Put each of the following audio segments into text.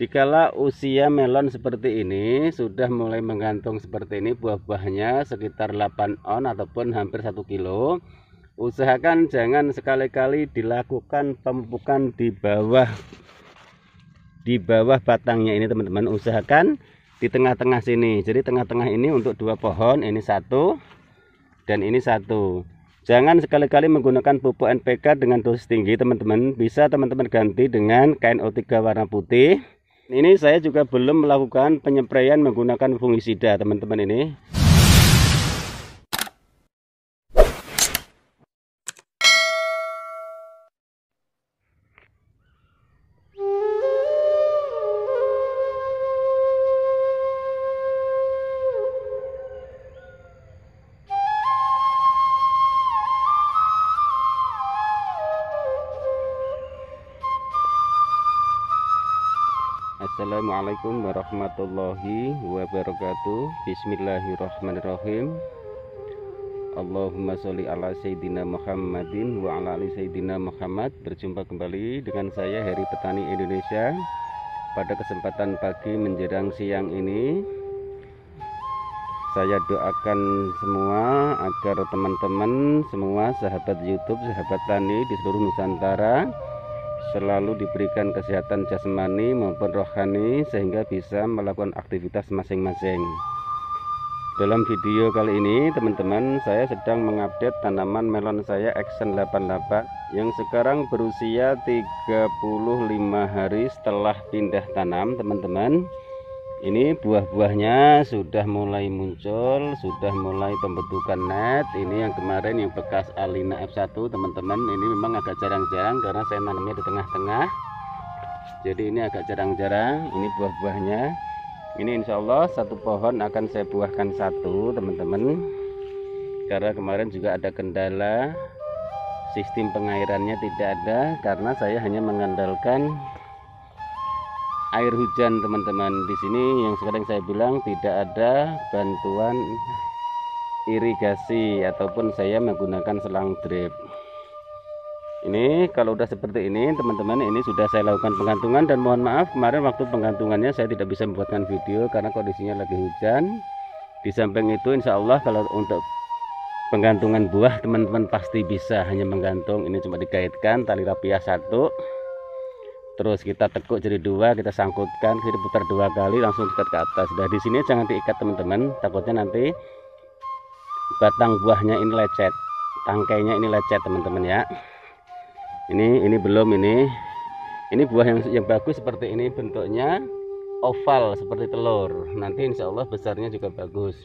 Dikala usia melon seperti ini sudah mulai menggantung seperti ini, buah-buahnya sekitar 8 on ataupun hampir 1 kilo, usahakan jangan sekali-kali dilakukan pemupukan di bawah batangnya ini teman-teman. Usahakan di tengah-tengah sini. Jadi tengah-tengah ini untuk 2 pohon, ini 1 dan ini 1. Jangan sekali-kali menggunakan pupuk NPK dengan dosis tinggi teman-teman. Bisa teman-teman ganti dengan KNO3 warna putih. Ini saya juga belum melakukan penyepraian menggunakan fungisida teman-teman ini. Assalamualaikum warahmatullahi wabarakatuh. Bismillahirrahmanirrahim. Allahumma sholli ala Sayyidina Muhammadin wa ala ali Sayyidina Muhammad. Berjumpa kembali dengan saya Heri Petani Indonesia. Pada kesempatan pagi menjelang siang ini, saya doakan semua agar teman-teman semua sahabat YouTube, sahabat tani di seluruh Nusantara selalu diberikan kesehatan jasmani maupun rohani sehingga bisa melakukan aktivitas masing-masing. Dalam video kali ini teman-teman, saya sedang mengupdate tanaman melon saya Action 88 yang sekarang berusia 35 hari setelah pindah tanam teman-teman. Ini buah-buahnya sudah mulai muncul, sudah mulai pembentukan net. Ini yang kemarin yang bekas Alina F1 teman-teman. Ini memang agak jarang-jarang karena saya nanamnya di tengah-tengah. Jadi ini agak jarang-jarang. Ini buah-buahnya. Ini insya Allah satu pohon akan saya buahkan 1 teman-teman. Karena kemarin juga ada kendala, sistem pengairannya tidak ada karena saya hanya mengandalkan air hujan teman-teman. Di sini yang sekarang saya bilang tidak ada bantuan irigasi ataupun saya menggunakan selang drip. Ini kalau udah seperti ini teman-teman, ini sudah saya lakukan penggantungan dan mohon maaf kemarin waktu penggantungannya saya tidak bisa membuatkan video karena kondisinya lagi hujan. Di samping itu insya Allah kalau untuk penggantungan buah teman-teman pasti bisa, hanya menggantung. Ini cuma dikaitkan tali rapiah 1, terus kita tekuk jadi 2, kita sangkutkan, kita putar 2 kali langsung ikat ke atas. Sudah di sini jangan diikat teman-teman, takutnya nanti batang buahnya ini lecet, tangkainya ini lecet teman-teman ya. Ini belum, ini buah yang bagus seperti ini, bentuknya oval seperti telur. Nanti insya Allah besarnya juga bagus.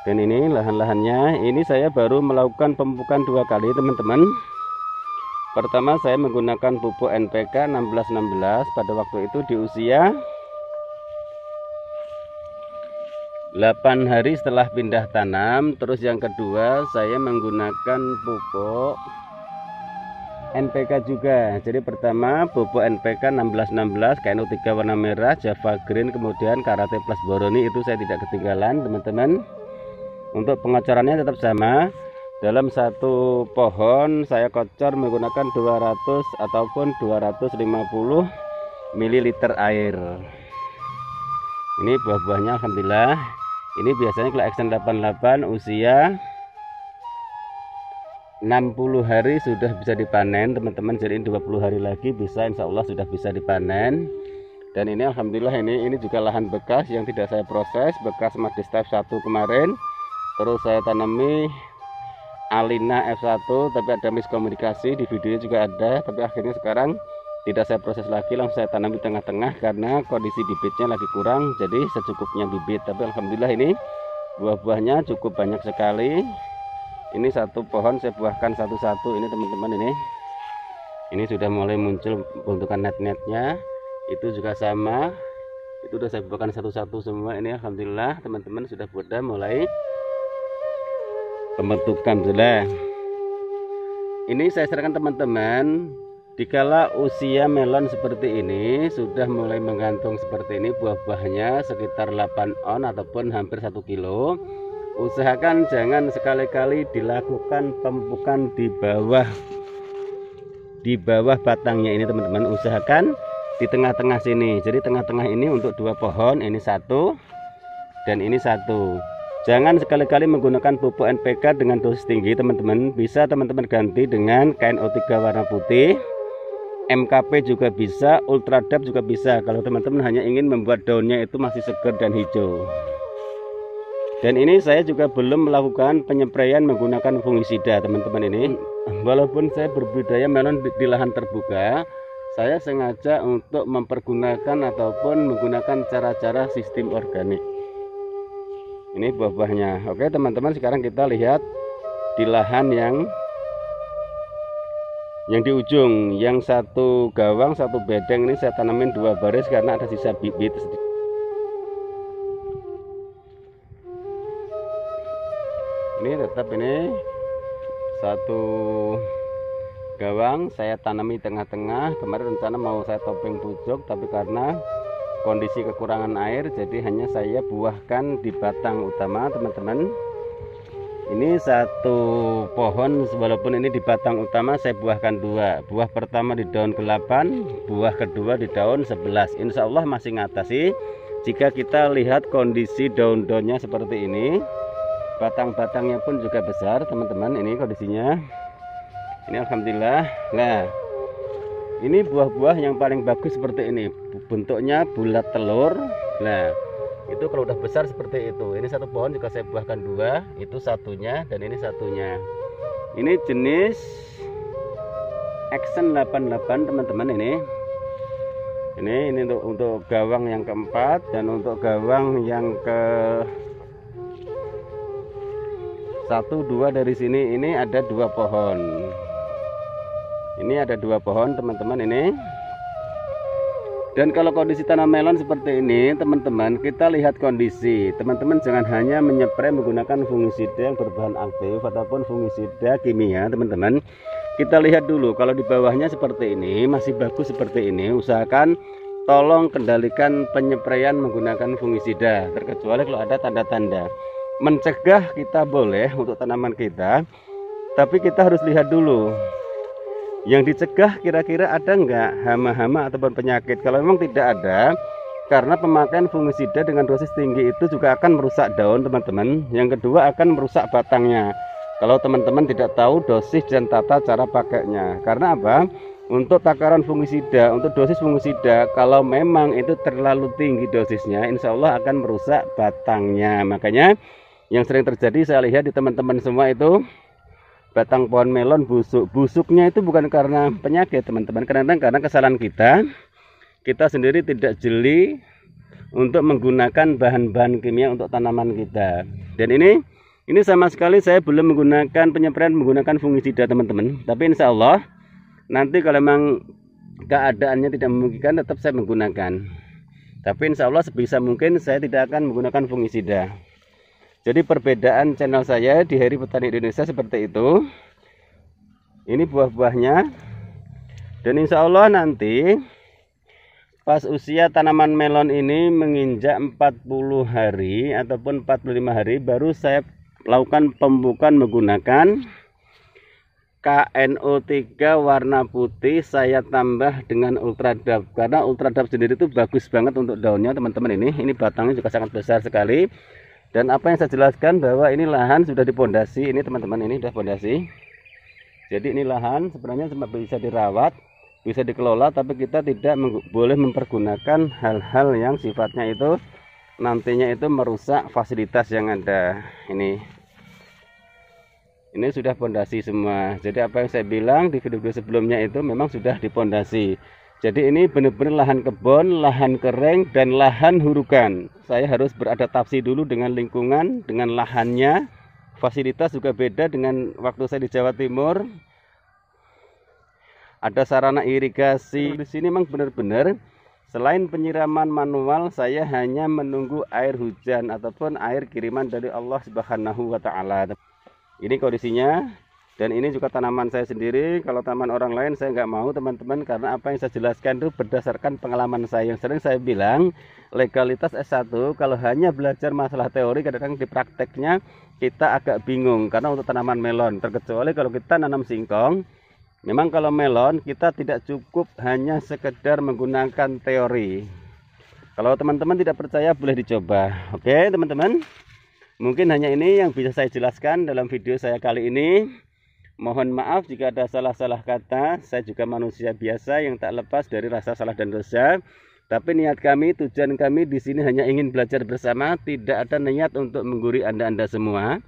Dan ini lahan-lahannya, ini saya baru melakukan pemupukan 2 kali teman-teman. Pertama saya menggunakan pupuk NPK 1616 pada waktu itu di usia 8 hari setelah pindah tanam. Terus yang kedua saya menggunakan pupuk NPK juga. Jadi pertama pupuk NPK 1616 KNO3 warna merah, Java Green, kemudian Karate Plus Boroni, itu saya tidak ketinggalan teman-teman. Untuk pengocorannya tetap sama. Dalam 1 pohon saya kocor menggunakan 200 ataupun 250 ml air. Ini buah-buahnya alhamdulillah. Ini biasanya kalau Action 88 usia 60 hari sudah bisa dipanen teman-teman. Jadi 20 hari lagi bisa, insya Allah sudah bisa dipanen. Dan ini alhamdulillah ini juga lahan bekas yang tidak saya proses, bekas Madistaf 1 kemarin. Terus saya tanami Alina F1, tapi ada miskomunikasi, di videonya juga ada, tapi akhirnya sekarang tidak saya proses lagi, langsung saya tanam di tengah-tengah karena kondisi bibitnya lagi kurang, jadi secukupnya bibit. Tapi alhamdulillah ini buah-buahnya cukup banyak sekali. Ini 1 pohon saya buahkan satu-satu ini teman-teman. Ini sudah mulai muncul bentukan net-netnya, itu juga sama, itu sudah saya buahkan satu-satu semua. Ini alhamdulillah teman-teman sudah mulai pembentukan sudah. Ini saya sarankan teman-teman, dikala usia melon seperti ini sudah mulai menggantung seperti ini, buah-buahnya sekitar 8 on ataupun hampir 1 kilo, usahakan jangan sekali-kali dilakukan pemupukan di bawah batangnya ini teman-teman. Usahakan di tengah-tengah sini. Jadi tengah-tengah ini untuk 2 pohon, ini 1 dan ini 1. Jangan sekali-kali menggunakan pupuk NPK dengan dosis tinggi teman-teman. Bisa teman-teman ganti dengan KNO3 warna putih, MKP juga bisa, Ultradap juga bisa kalau teman-teman hanya ingin membuat daunnya itu masih segar dan hijau. Dan ini saya juga belum melakukan penyempraian menggunakan fungisida teman-teman ini. Walaupun saya berbudidaya melon di lahan terbuka, saya sengaja untuk mempergunakan ataupun menggunakan cara-cara sistem organik. Ini buah-buahnya. Oke teman-teman, sekarang kita lihat di lahan yang di ujung, yang 1 gawang 1 bedeng ini saya tanamin 2 baris karena ada sisa bibit sedikit. Ini tetap ini 1 gawang saya tanami tengah-tengah. Kemarin rencana mau saya topping pucuk, tapi karena kondisi kekurangan air jadi hanya saya buahkan di batang utama teman-teman. Ini 1 pohon, walaupun ini di batang utama saya buahkan 2. Buah pertama di daun ke-8, buah kedua di daun 11. Insya Allah masih ngatasi jika kita lihat kondisi daun-daunnya seperti ini. Batang-batangnya pun juga besar teman-teman, ini kondisinya. Ini alhamdulillah. Nah, ini buah-buah yang paling bagus seperti ini, bentuknya bulat telur. Nah, itu kalau udah besar seperti itu. Ini 1 pohon juga saya buahkan 2, itu satunya dan ini satunya. Ini jenis Action 88 teman-teman ini. Ini untuk gawang yang keempat, dan untuk gawang yang ke 1, 2 dari sini ini ada 2 pohon. Ini ada 2 pohon teman-teman ini. Dan kalau kondisi tanam melon seperti ini teman-teman, kita lihat kondisi. Teman-teman jangan hanya menyepray menggunakan fungisida yang berbahan aktif ataupun fungisida kimia teman-teman. Kita lihat dulu kalau di bawahnya seperti ini, masih bagus seperti ini, usahakan tolong kendalikan penyepraian menggunakan fungisida, terkecuali kalau ada tanda-tanda. Mencegah kita boleh untuk tanaman kita, tapi kita harus lihat dulu yang dicegah kira-kira ada enggak hama-hama ataupun penyakit. Kalau memang tidak ada, karena pemakaian fungisida dengan dosis tinggi itu juga akan merusak daun teman-teman. Yang kedua akan merusak batangnya kalau teman-teman tidak tahu dosis dan tata cara pakainya. Karena apa? Untuk takaran fungisida, untuk dosis fungisida, kalau memang itu terlalu tinggi dosisnya, insya Allah akan merusak batangnya. Makanya yang sering terjadi saya lihat di teman-teman semua itu batang pohon melon busuk. Busuknya itu bukan karena penyakit teman-teman, kadang-kadang karena kesalahan kita sendiri tidak jeli untuk menggunakan bahan-bahan kimia untuk tanaman kita. Dan ini sama sekali saya belum menggunakan penyempraian menggunakan fungisida teman-teman. Tapi insya Allah nanti kalau memang keadaannya tidak memungkinkan, tetap saya menggunakan. Tapi insya Allah sebisa mungkin saya tidak akan menggunakan fungisida. Jadi perbedaan channel saya di Heri Petani Indonesia seperti itu. Ini buah-buahnya. Dan insya Allah nanti pas usia tanaman melon ini menginjak 40 hari ataupun 45 hari, baru saya lakukan pemupukan menggunakan KNO3 warna putih. Saya tambah dengan Ultradap, karena Ultradap sendiri itu bagus banget untuk daunnya teman-teman. Ini batangnya juga sangat besar sekali. Dan apa yang saya jelaskan bahwa ini lahan sudah dipondasi, ini teman-teman, ini sudah pondasi. Jadi ini lahan sebenarnya bisa dirawat, bisa dikelola, tapi kita tidak boleh mempergunakan hal-hal yang sifatnya itu nantinya itu merusak fasilitas yang ada. Ini sudah pondasi semua. Jadi apa yang saya bilang di video-video sebelumnya itu memang sudah dipondasi. Jadi ini benar-benar lahan kebun, lahan kering, dan lahan hurukan. Saya harus beradaptasi dulu dengan lingkungan, dengan lahannya. Fasilitas juga beda dengan waktu saya di Jawa Timur. Ada sarana irigasi. Di sini memang benar-benar selain penyiraman manual, saya hanya menunggu air hujan ataupun air kiriman dari Allah Subhanahu wa Ta'ala. Ini kondisinya. Dan ini juga tanaman saya sendiri. Kalau tanaman orang lain saya nggak mau teman-teman, karena apa yang saya jelaskan itu berdasarkan pengalaman saya. Yang sering saya bilang, legalitas S1 kalau hanya belajar masalah teori, kadang-kadang di prakteknya kita agak bingung. Karena untuk tanaman melon, terkecuali kalau kita nanam singkong, Memang kalau melon kita tidak cukup hanya sekedar menggunakan teori. Kalau teman-teman tidak percaya boleh dicoba. Oke teman-teman, mungkin hanya ini yang bisa saya jelaskan dalam video saya kali ini. Mohon maaf jika ada salah-salah kata. Saya juga manusia biasa yang tak lepas dari rasa salah dan dosa. Tapi niat kami, tujuan kami di sini hanya ingin belajar bersama, tidak ada niat untuk menggurui Anda semua.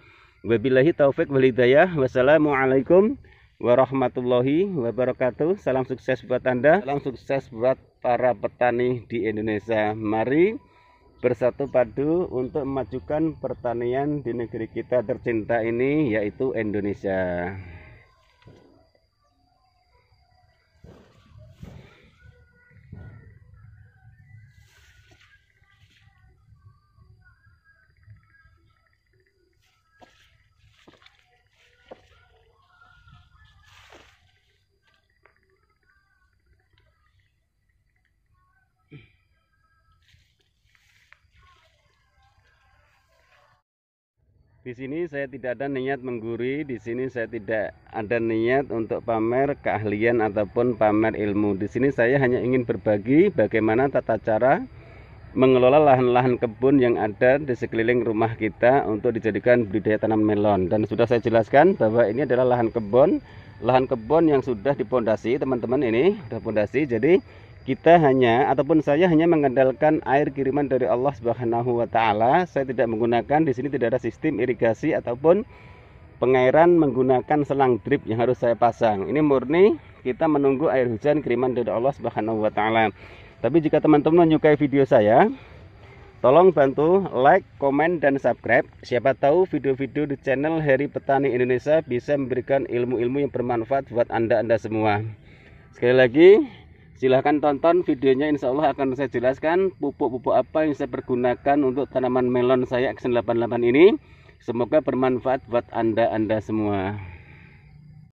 Wabillahi taufik wal hidayah. Wassalamualaikum warahmatullahi wabarakatuh. Salam sukses buat Anda, salam sukses buat para petani di Indonesia. Mari bersatu padu untuk memajukan pertanian di negeri kita tercinta ini, yaitu Indonesia. Di sini saya tidak ada niat menggurui, di sini saya tidak ada niat untuk pamer keahlian ataupun pamer ilmu. Di sini saya hanya ingin berbagi bagaimana tata cara mengelola lahan-lahan kebun yang ada di sekeliling rumah kita untuk dijadikan budidaya tanam melon. Dan sudah saya jelaskan bahwa ini adalah lahan kebun yang sudah dipondasi, teman-teman. Ini sudah pondasi, jadi kita hanya ataupun saya hanya mengandalkan air kiriman dari Allah Subhanahu wa taala. Saya tidak menggunakan, di sini tidak ada sistem irigasi ataupun pengairan menggunakan selang drip yang harus saya pasang. Ini murni kita menunggu air hujan kiriman dari Allah Subhanahu wa taala. Tapi jika teman-teman menyukai video saya, tolong bantu like, komen, dan subscribe. Siapa tahu video-video di channel Heri Petani Indonesia bisa memberikan ilmu-ilmu yang bermanfaat buat Anda semua. Sekali lagi, silahkan tonton videonya, insya Allah akan saya jelaskan pupuk-pupuk apa yang saya pergunakan untuk tanaman melon saya Action 88 ini. Semoga bermanfaat buat Anda semua.